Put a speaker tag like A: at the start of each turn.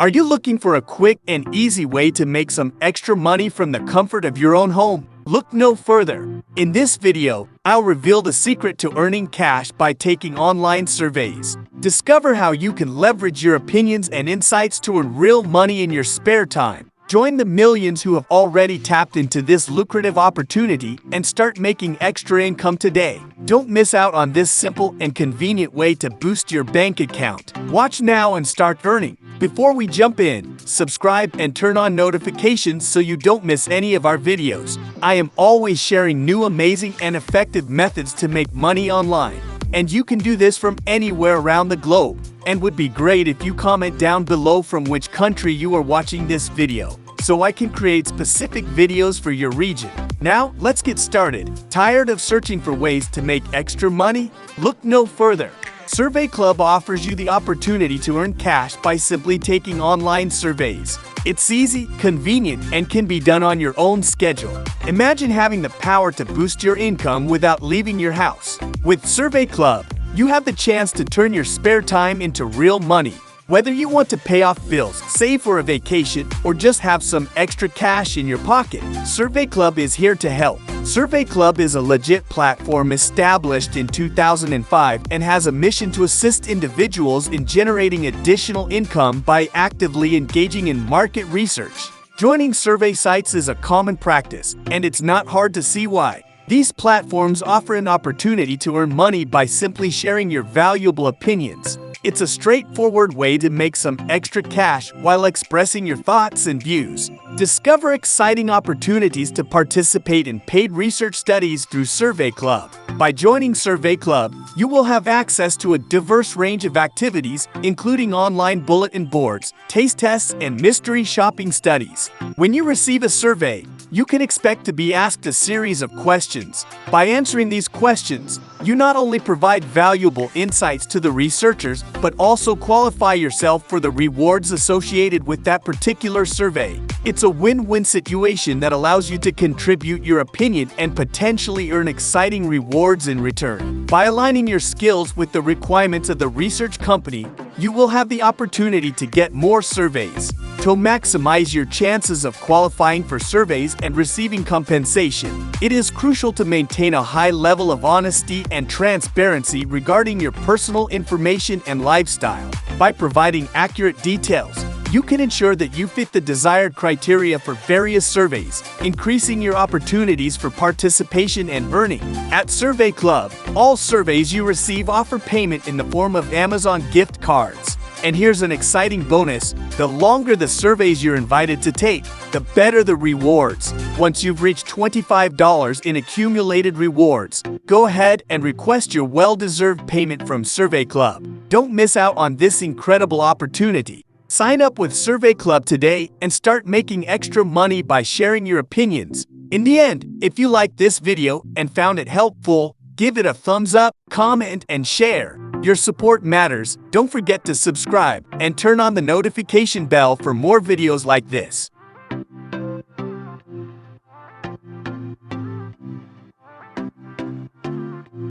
A: Are you looking for a quick and easy way to make some extra money from the comfort of your own home? Look no further. In this video, I'll reveal the secret to earning cash by taking online surveys. Discover how you can leverage your opinions and insights to earn real money in your spare time. Join the millions who have already tapped into this lucrative opportunity and start making extra income today. Don't miss out on this simple and convenient way to boost your bank account. Watch now and start earning. Before we jump in, subscribe and turn on notifications so you don't miss any of our videos. I am always sharing new amazing and effective methods to make money online. And you can do this from anywhere around the globe. And would be great if you comment down below from which country you are watching this video, so I can create specific videos for your region. Now, let's get started. Tired of searching for ways to make extra money? Look no further. Survey Club offers you the opportunity to earn cash by simply taking online surveys. It's easy, convenient, and can be done on your own schedule. Imagine having the power to boost your income without leaving your house. With Survey Club, you have the chance to turn your spare time into real money. Whether you want to pay off bills, save for a vacation, or just have some extra cash in your pocket, Survey Club is here to help. Survey Club is a legit platform established in 2005 and has a mission to assist individuals in generating additional income by actively engaging in market research. Joining survey sites is a common practice, and it's not hard to see why. These platforms offer an opportunity to earn money by simply sharing your valuable opinions. It's a straightforward way to make some extra cash while expressing your thoughts and views. Discover exciting opportunities to participate in paid research studies through Survey Club. By joining Survey Club, you will have access to a diverse range of activities, including online bulletin boards, taste tests, and mystery shopping studies. When you receive a survey, you can expect to be asked a series of questions. By answering these questions, you not only provide valuable insights to the researchers, but also qualify yourself for the rewards associated with that particular survey. It's a win-win situation that allows you to contribute your opinion and potentially earn exciting rewards in return. By aligning your skills with the requirements of the research company, you will have the opportunity to get more surveys. To maximize your chances of qualifying for surveys and receiving compensation, it is crucial to maintain a high level of honesty and transparency regarding your personal information and lifestyle. By providing accurate details, you can ensure that you fit the desired criteria for various surveys, increasing your opportunities for participation and earning. At Survey Club, all surveys you receive offer payment in the form of Amazon gift cards. And here's an exciting bonus: the longer the surveys you're invited to take, the better the rewards. Once you've reached $25 in accumulated rewards, go ahead and request your well-deserved payment from Survey Club. Don't miss out on this incredible opportunity. Sign up with Survey Club today and start making extra money by sharing your opinions. In the end, if you liked this video and found it helpful, give it a thumbs up, comment, and share. Your support matters. Don't forget to subscribe and turn on the notification bell for more videos like this.